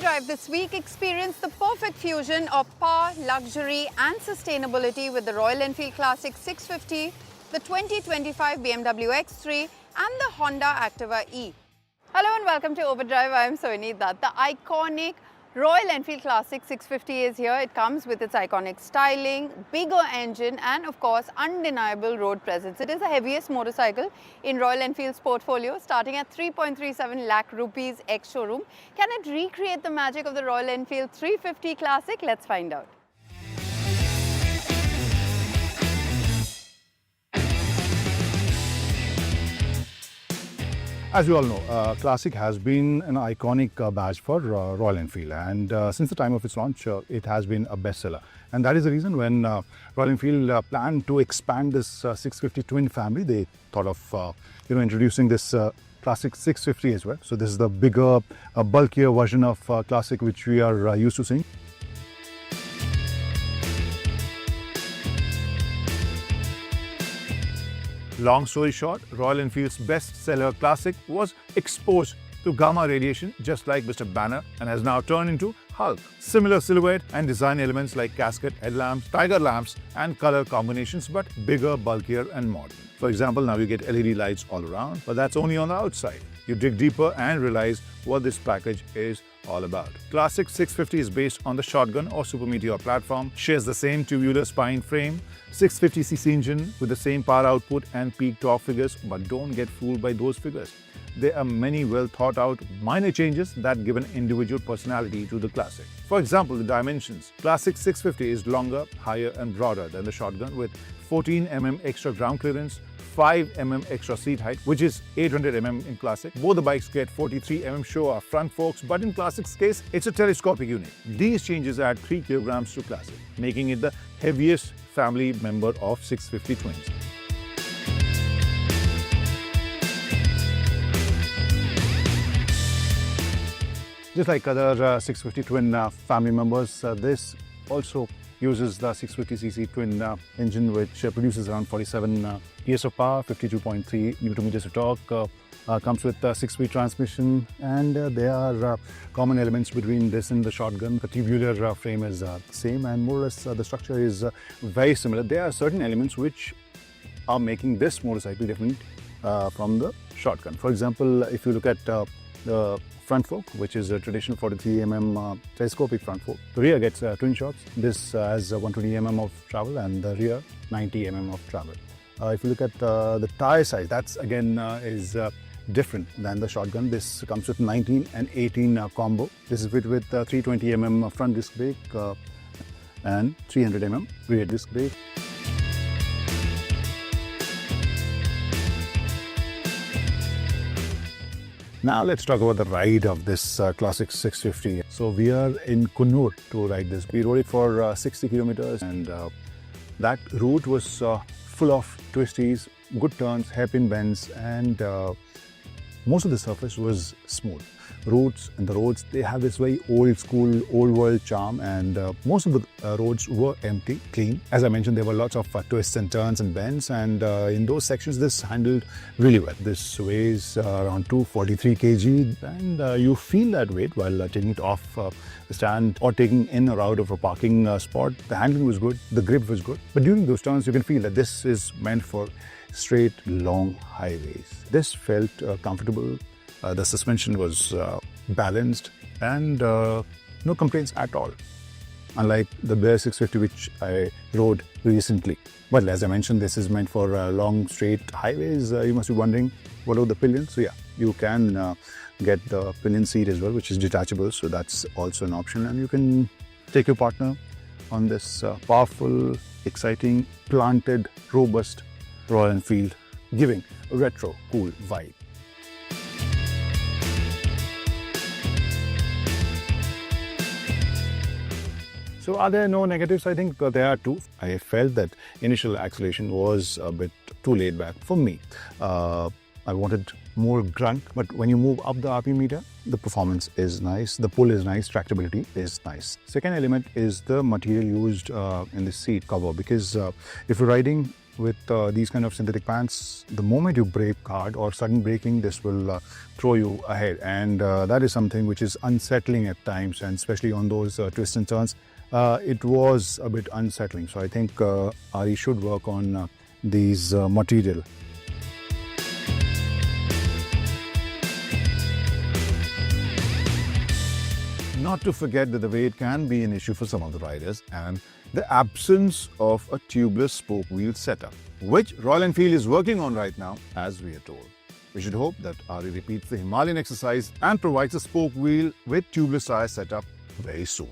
Overdrive this week, experience the perfect fusion of power, luxury and sustainability with the Royal Enfield Classic 650, the 2025 BMW X3 and the Honda Activa E. Hello and welcome to Overdrive. I am Soini Dutt. The iconic Royal Enfield Classic 650 is here. It comes with its iconic styling, bigger engine and of course undeniable road presence. It is the heaviest motorcycle in Royal Enfield's portfolio, starting at 3.37 lakh rupees ex-showroom. Can it recreate the magic of the Royal Enfield 350 Classic? Let's find out. As you all know, Classic has been an iconic badge for Royal Enfield, and since the time of its launch, it has been a bestseller. And that is the reason when Royal Enfield planned to expand this 650 twin family, they thought of introducing this Classic 650 as well. So this is the bigger, bulkier version of Classic which we are used to seeing. Long story short, Royal Enfield's best-seller Classic was exposed to gamma radiation just like Mr. Banner and has now turned into Hulk. Similar silhouette and design elements like casket headlamps, tiger lamps and color combinations, but bigger, bulkier and modern. For example, now you get LED lights all around, but that's only on the outside. You dig deeper and realize what this package is all about. Classic 650 is based on the Shotgun or Super Meteor platform, shares the same tubular spine frame, 650cc engine with the same power output and peak torque figures, but don't get fooled by those figures. There are many well thought out minor changes that give an individual personality to the Classic. For example, the dimensions. Classic 650 is longer, higher and broader than the Shotgun with 14 mm extra ground clearance, 5 mm extra seat height, which is 800 mm in Classic. Both the bikes get 43 mm show front forks, but in Classic's case, it's a telescopic unit. These changes add 3 kilograms to Classic, making it the heaviest family member of 650 twins. Just like other 650 twin family members, this also uses the 650cc twin engine, which produces around 47 PS of power, 52.3 Nm of torque, comes with a 6-speed transmission, and there are common elements between this and the Shotgun. The tubular frame is same, and more or less the structure is very similar. There are certain elements which are making this motorcycle different from the Shotgun. For example, if you look at the front fork, which is a traditional 43 mm telescopic front fork. The rear gets twin shocks. This has 120 mm of travel and the rear 90 mm of travel. If you look at the tire size, that's again is different than the Shotgun. This comes with 19 and 18 combo. This is fitted with 320 mm front disc brake and 300 mm rear disc brake. Now let's talk about the ride of this Classic 650. So we are in Coonoor to ride this. We rode it for 60 kilometers, and that route was full of twisties, good turns, hairpin bends, and most of the surface was smooth. Routes and the roads, they have this very old school, old world charm, and most of the roads were empty, clean. As I mentioned, there were lots of twists and turns and bends, and in those sections this handled really well. This weighs around 243 kg, and you feel that weight while taking it off the stand or taking in or out of a parking spot. The handling was good, the grip was good, but during those turns you can feel that this is meant for straight, long highways. This felt comfortable. The suspension was balanced, and no complaints at all, unlike the Bear 650 which I rode recently. But as I mentioned, this is meant for long straight highways. You must be wondering, what are the pinions? So yeah, you can get the pillion seat as well, which is detachable, so that's also an option, and you can take your partner on this powerful, exciting, planted, robust Royal Enfield, giving a retro cool vibe. So are there no negatives? I think there are two. I felt that initial acceleration was a bit too laid back for me. I wanted more grunt, but when you move up the RPM meter, the performance is nice, the pull is nice, tractability is nice. Second element is the material used in the seat cover, because if you're riding with these kind of synthetic pants, the moment you brake hard or sudden braking, this will throw you ahead, and that is something which is unsettling at times, and especially on those twists and turns. It was a bit unsettling. So I think RE should work on these material. Not to forget that the weight can be an issue for some of the riders, and the absence of a tubeless spoke wheel setup, which Royal Enfield is working on right now, as we are told. We should hope that RE repeats the Himalayan exercise and provides a spoke wheel with tubeless tire setup very soon.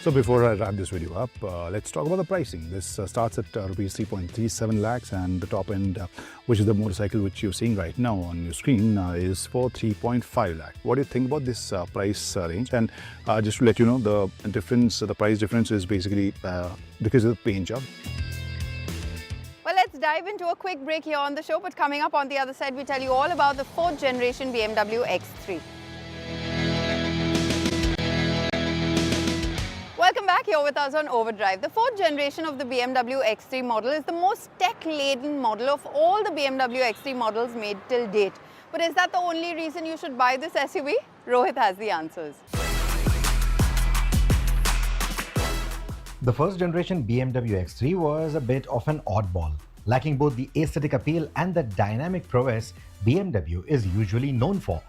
So before I wrap this video up, let's talk about the pricing. This starts at rupees 3.37 lakhs, and the top end, which is the motorcycle which you're seeing right now on your screen, is for 3.5 lakh. What do you think about this price range? And just to let you know, the difference, the price difference is basically because of the paint job. Well, let's dive into a quick break here on the show, but coming up on the other side, we tell you all about the 4th generation BMW X3. Welcome back. Here with us on Overdrive. The 4th generation of the BMW X3 model is the most tech-laden model of all the BMW X3 models made till date. But is that the only reason you should buy this SUV? Rohit has the answers. The first generation BMW X3 was a bit of an oddball, lacking both the aesthetic appeal and the dynamic prowess BMW is usually known for.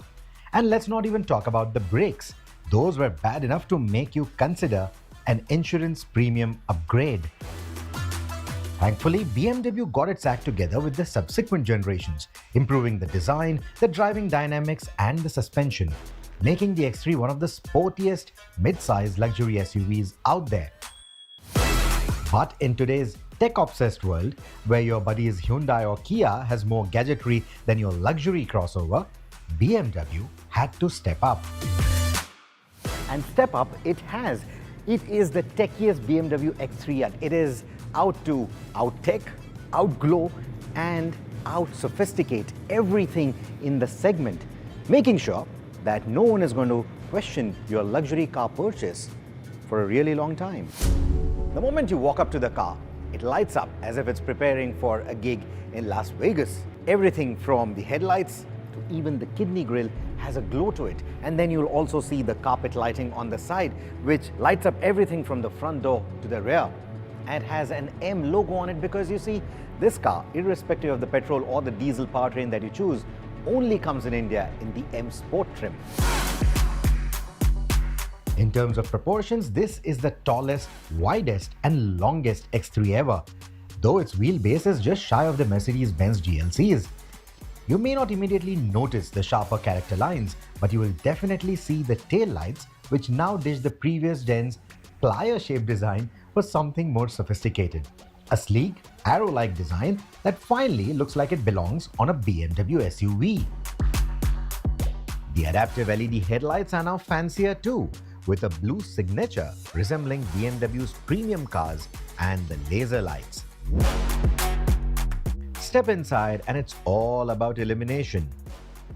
And let's not even talk about the brakes. Those were bad enough to make you consider an insurance premium upgrade. Thankfully, BMW got its act together with the subsequent generations, improving the design, the driving dynamics and the suspension, making the X3 one of the sportiest mid-sized luxury SUVs out there. But in today's tech-obsessed world, where your buddy's Hyundai or Kia has more gadgetry than your luxury crossover, BMW had to step up. And step up it has. It is the techiest BMW X3 yet. It is out to out-tech, out-glow and out-sophisticate everything in the segment, making sure that no one is going to question your luxury car purchase for a really long time. The moment you walk up to the car, it lights up as if it's preparing for a gig in Las Vegas. Everything from the headlights to even the kidney grille has a glow to it. And then you'll also see the carpet lighting on the side, which lights up everything from the front door to the rear. And has an M logo on it because you see, this car, irrespective of the petrol or the diesel powertrain that you choose, only comes in India in the M Sport trim. In terms of proportions, this is the tallest, widest and longest X3 ever, though its wheelbase is just shy of the Mercedes-Benz GLCs. You may not immediately notice the sharper character lines, but you will definitely see the tail lights, which now dish the previous gen's plier-shaped design for something more sophisticated. A sleek, arrow-like design that finally looks like it belongs on a BMW SUV. The adaptive LED headlights are now fancier too, with a blue signature resembling BMW's premium cars and the laser lights. Step inside and it's all about illumination.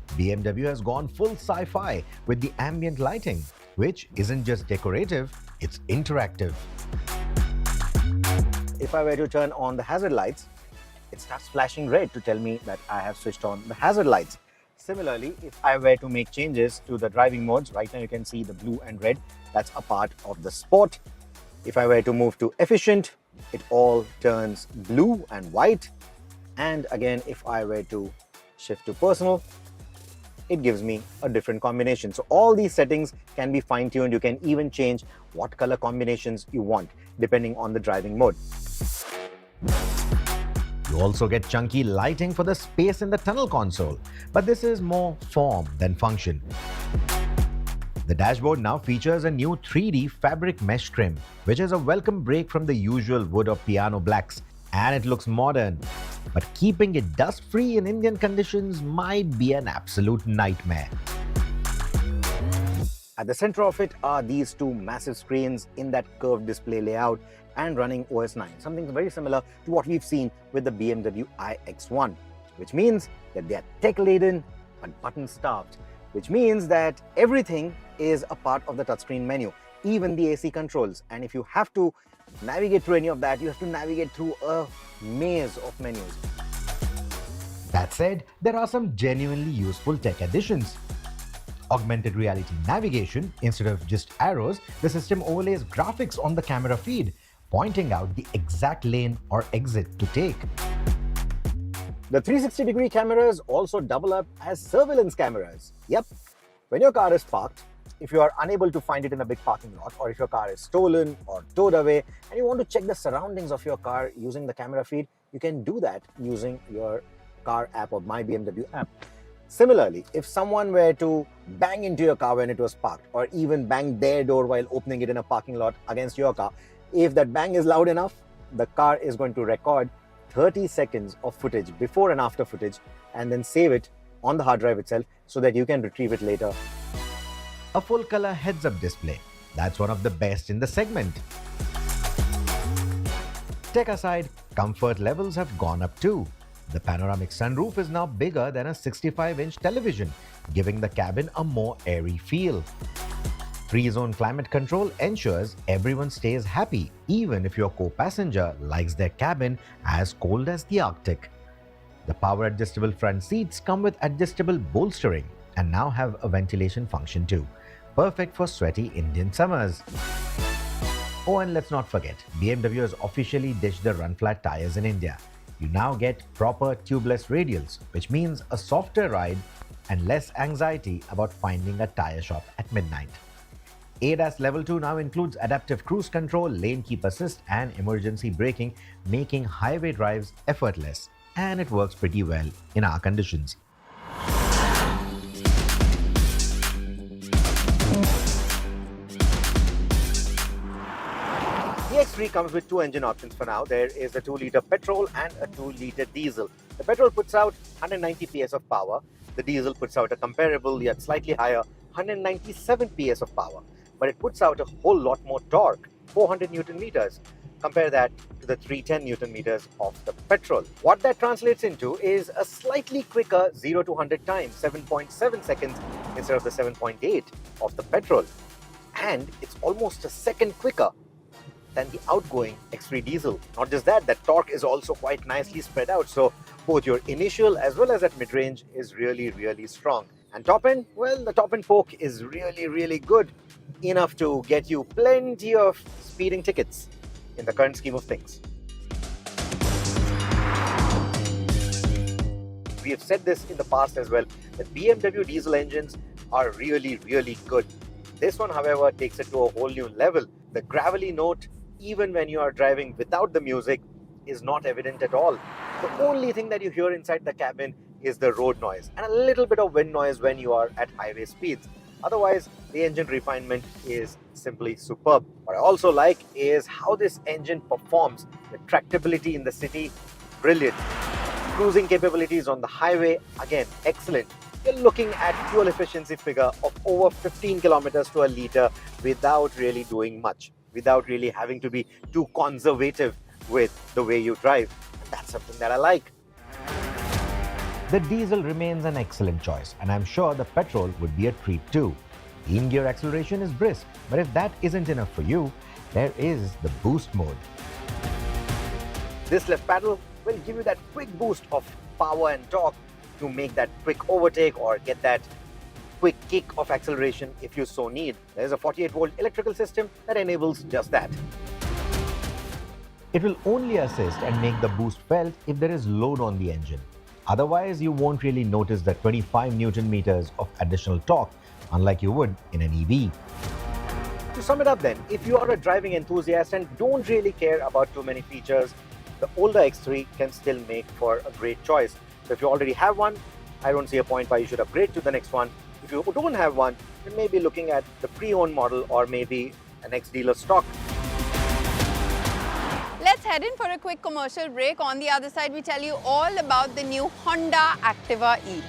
BMW has gone full sci-fi with the ambient lighting, which isn't just decorative, it's interactive. If I were to turn on the hazard lights, it starts flashing red to tell me that I have switched on the hazard lights. Similarly, if I were to make changes to the driving modes, right now you can see the blue and red, that's a part of the sport. If I were to move to efficient, it all turns blue and white. And again, if I were to shift to personal, it gives me a different combination. So all these settings can be fine-tuned. You can even change what color combinations you want, depending on the driving mode. You also get chunky lighting for the space in the tunnel console, but this is more form than function. The dashboard now features a new 3D fabric mesh trim, which is a welcome break from the usual wood or piano blacks, and it looks modern. But keeping it dust-free in Indian conditions might be an absolute nightmare. At the center of it are these two massive screens in that curved display layout and running OS 9, something very similar to what we've seen with the BMW iX1, which means that they are tech-laden but button-starved. which means that everything is a part of the touchscreen menu, even the AC controls. And if you have to navigate through any of that, you have to navigate through a maze of menus. That said, there are some genuinely useful tech additions. Augmented reality navigation, instead of just arrows, the system overlays graphics on the camera feed, pointing out the exact lane or exit to take. The 360-degree cameras also double up as surveillance cameras. Yep, when your car is parked, if you are unable to find it in a big parking lot, or if your car is stolen or towed away and you want to check the surroundings of your car using the camera feed, you can do that using your car app or My BMW app. Similarly, if someone were to bang into your car when it was parked, or even bang their door while opening it in a parking lot against your car, if that bang is loud enough, the car is going to record 30 seconds of footage, before and after footage, and then save it on the hard drive itself so that you can retrieve it later. A full-color heads-up display. That's one of the best in the segment. Tech aside, comfort levels have gone up too. The panoramic sunroof is now bigger than a 65-inch television, giving the cabin a more airy feel. 3-zone climate control ensures everyone stays happy, even if your co-passenger likes their cabin as cold as the Arctic. The power-adjustable front seats come with adjustable bolstering and now have a ventilation function too, perfect for sweaty Indian summers. Oh, and let's not forget, BMW has officially ditched the run-flat tires in India. You now get proper tubeless radials, which means a softer ride and less anxiety about finding a tire shop at midnight. ADAS Level 2 now includes adaptive cruise control, lane keep assist and emergency braking, making highway drives effortless. And it works pretty well in our conditions. The X3 comes with two engine options for now. There is a 2-liter petrol and a 2-liter diesel. The petrol puts out 190 PS of power. The diesel puts out a comparable yet slightly higher 197 PS of power. But it puts out a whole lot more torque, 400 Newton meters. Compare that to the 310 Newton meters of the petrol. What that translates into is a slightly quicker 0 to 100 time, 7.7 seconds instead of the 7.8 of the petrol. And it's almost a second quicker than the outgoing X3 diesel. Not just that, that torque is also quite nicely spread out. So both your initial as well as at mid-range is really, really strong. And top end, well, the top end poke is really, really good. Enough to get you plenty of speeding tickets in the current scheme of things. We have said this in the past as well, that BMW diesel engines are really, really good. This one, however, takes it to a whole new level. The gravelly note, even when you are driving without the music, is not evident at all. The only thing that you hear inside the cabin is the road noise and a little bit of wind noise when you are at highway speeds. Otherwise, the engine refinement is simply superb. What I also like is how this engine performs. The tractability in the city, brilliant. Cruising capabilities on the highway, again, excellent. You're looking at fuel efficiency figure of over 15 kilometers to a liter without really doing much, without really having to be too conservative with the way you drive. And that's something that I like. The diesel remains an excellent choice, and I'm sure the petrol would be a treat too. In-gear acceleration is brisk, but if that isn't enough for you, there is the boost mode. This left paddle will give you that quick boost of power and torque to make that quick overtake or get that quick kick of acceleration if you so need. There's a 48-volt electrical system that enables just that. It will only assist and make the boost felt if there is load on the engine. Otherwise, you won't really notice the 25 Newton meters of additional torque, unlike you would in an EV. To sum it up then, if you are a driving enthusiast and don't really care about too many features, the older X3 can still make for a great choice. So if you already have one, I don't see a point why you should upgrade to the next one. If you don't have one, you may be looking at the pre-owned model or maybe an ex-dealer stock. Let's head in for a quick commercial break. On the other side, we tell you all about the new Honda Activa E.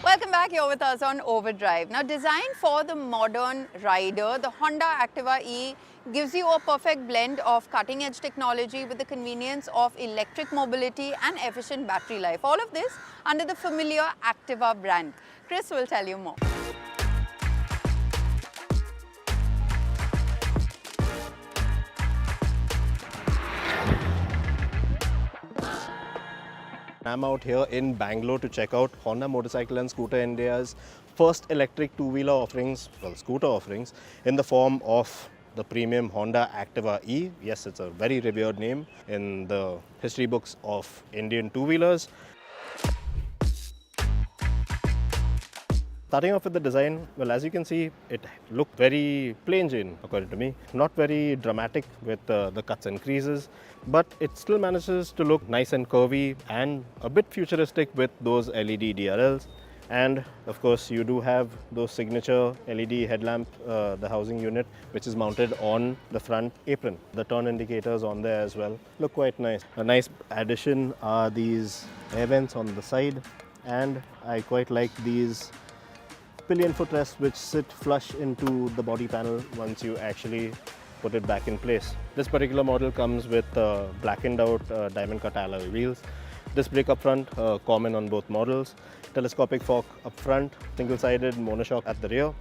Welcome back. You're with us on Overdrive. Now, designed for the modern rider, the Honda Activa E gives you a perfect blend of cutting-edge technology with the convenience of electric mobility and efficient battery life. All of this under the familiar Activa brand. Chris will tell you more. I'm out here in Bangalore to check out Honda Motorcycle and Scooter India's first electric two-wheeler offerings, well, scooter offerings, in the form of the premium Honda Activa E. Yes, it's a very revered name in the history books of Indian two-wheelers. Starting off with the design, well, as you can see, it looked very plain Jane, according to me. Not very dramatic with the cuts and creases, but it still manages to look nice and curvy and a bit futuristic with those LED DRLs. And of course, you do have those signature LED headlamp, the housing unit, which is mounted on the front apron. The turn indicators on there as well look quite nice. A nice addition are these air vents on the side, and I quite like these pillion footrests which sit flush into the body panel once you actually put it back in place. This particular model comes with blackened out diamond cut alloy wheels. Disc brake up front, common on both models. Telescopic fork up front, single-sided monoshock at the rear.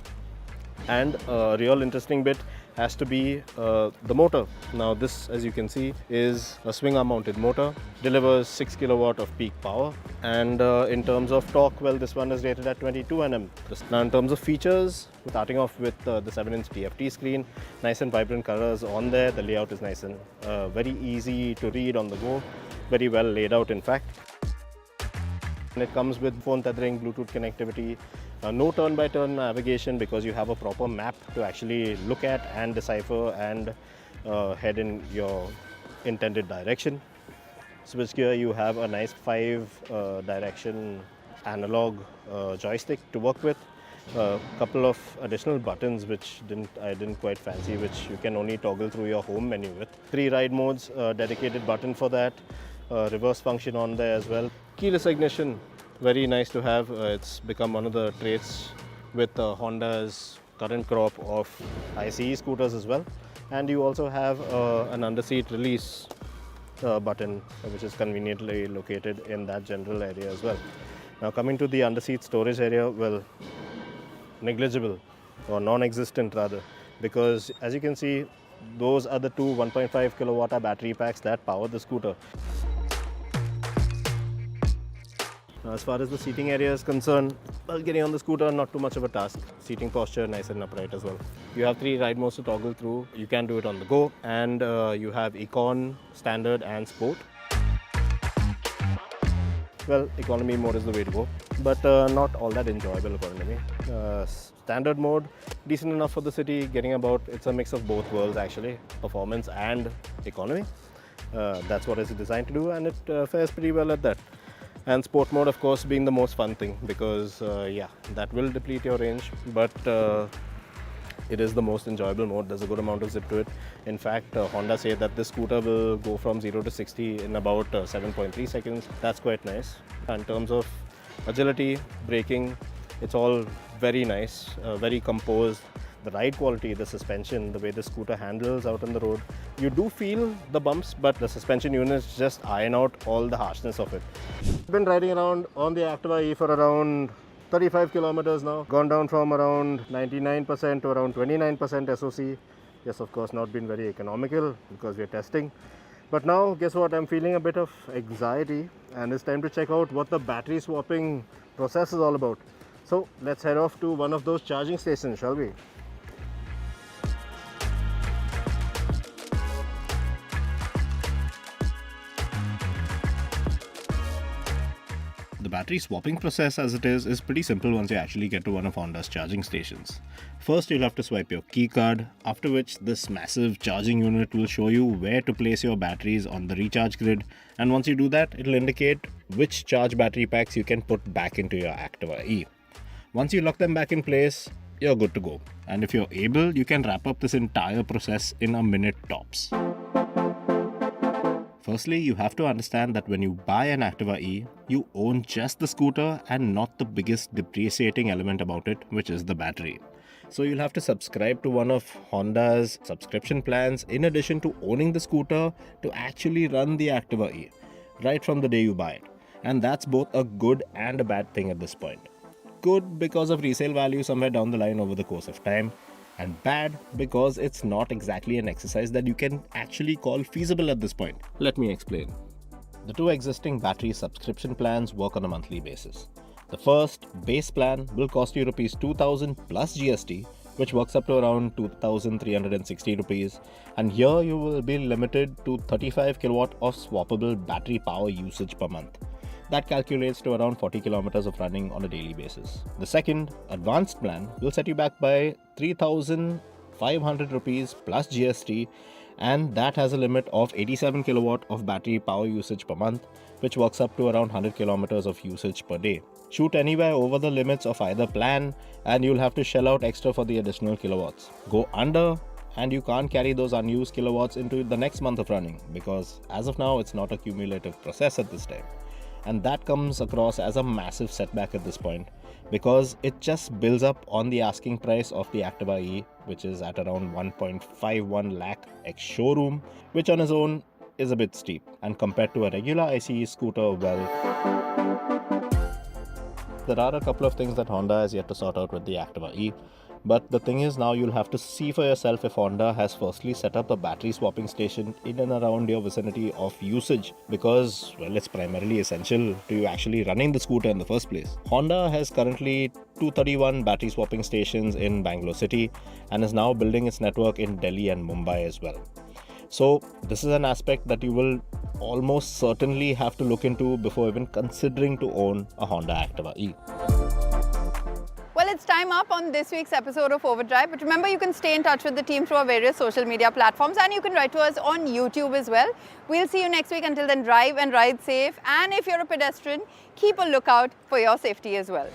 And a real interesting bit has to be the motor. Now this, as you can see, is a swing arm mounted motor, delivers 6 kilowatt of peak power, and in terms of torque, well, this one is rated at 22 Nm. Now in terms of features, starting off with the 7-inch TFT screen, nice and vibrant colors on there. The layout is nice and very easy to read on the go, very well laid out in fact. And it comes with phone tethering, Bluetooth connectivity, no turn-by-turn navigation because you have a proper map to actually look at and decipher and head in your intended direction. Switchgear, you have a nice 5-direction analog joystick to work with. A couple of additional buttons which I didn't quite fancy, which you can only toggle through your home menu with. 3 ride modes, dedicated button for that, reverse function on there as well. Keyless ignition, very nice to have. It's become one of the traits with Honda's current crop of ICE scooters as well. And you also have an underseat release button, which is conveniently located in that general area as well. Now coming to the underseat storage area, well, negligible or non-existent rather, because as you can see, those are the two 1.5 kilowatt battery packs that power the scooter. Now, as far as the seating area is concerned, well, getting on the scooter, not too much of a task. Seating posture, nice and upright as well. You have 3 ride modes to toggle through. You can do it on the go, and you have Econ, Standard and Sport. Well, economy mode is the way to go, but not all that enjoyable according to me. Standard mode, decent enough for the city, getting about. It's a mix of both worlds actually, performance and economy. That's what it's designed to do, and it fares pretty well at that. And sport mode, of course, being the most fun thing because, yeah, that will deplete your range, but it is the most enjoyable mode. There's a good amount of zip to it. In fact, Honda say that this scooter will go from 0 to 60 in about 7.3 seconds. That's quite nice. In terms of agility, braking, it's all very nice, very composed. The ride quality, the suspension, the way the scooter handles out on the road. You do feel the bumps, but the suspension units just iron out all the harshness of it. I've been riding around on the Activa E for around 35 kilometers now. Gone down from around 99% to around 29% SOC. Yes, of course, not been very economical because we're testing. But now, guess what? I'm feeling a bit of anxiety and it's time to check out what the battery swapping process is all about. So let's head off to one of those charging stations, shall we? The battery swapping process as it is pretty simple once you actually get to one of Honda's charging stations. First you'll have to swipe your key card, after which this massive charging unit will show you where to place your batteries on the recharge grid, and once you do that, it'll indicate which charge battery packs you can put back into your Activa E. Once you lock them back in place, you're good to go. And if you're able, you can wrap up this entire process in a minute tops. Firstly, you have to understand that when you buy an Activa E, you own just the scooter and not the biggest depreciating element about it, which is the battery. So you'll have to subscribe to one of Honda's subscription plans in addition to owning the scooter to actually run the Activa E, right from the day you buy it. And that's both a good and a bad thing at this point. Good because of resale value somewhere down the line over the course of time, and bad because it's not exactly an exercise that you can actually call feasible at this point. Let me explain. The two existing battery subscription plans work on a monthly basis. The first base plan will cost you rupees 2000 plus GST, which works up to around 2360 rupees, and here you will be limited to 35 kilowatt of swappable battery power usage per month. That calculates to around 40 kilometers of running on a daily basis. The second, advanced plan, will set you back by 3500 rupees plus GST, and that has a limit of 87 kilowatt of battery power usage per month, which works up to around 100 kilometers of usage per day. Shoot anywhere over the limits of either plan, and you'll have to shell out extra for the additional kilowatts. Go under, and you can't carry those unused kilowatts into the next month of running, because as of now, it's not a cumulative process at this time. And that comes across as a massive setback at this point, because it just builds up on the asking price of the Activa E, which is at around 1.51 lakh ex showroom, which on its own is a bit steep, and compared to a regular ICE scooter, well, there are a couple of things that Honda has yet to sort out with the Activa E. But the thing is, now you'll have to see for yourself if Honda has firstly set up a battery swapping station in and around your vicinity of usage, because, well, it's primarily essential to you actually running the scooter in the first place. Honda has currently 231 battery swapping stations in Bangalore city and is now building its network in Delhi and Mumbai as well. So this is an aspect that you will almost certainly have to look into before even considering to own a Honda Activa E. Well, it's time up on this week's episode of Overdrive, but remember you can stay in touch with the team through our various social media platforms, and you can write to us on YouTube as well. We'll see you next week. Until then, drive and ride safe, and if you're a pedestrian, keep a lookout for your safety as well.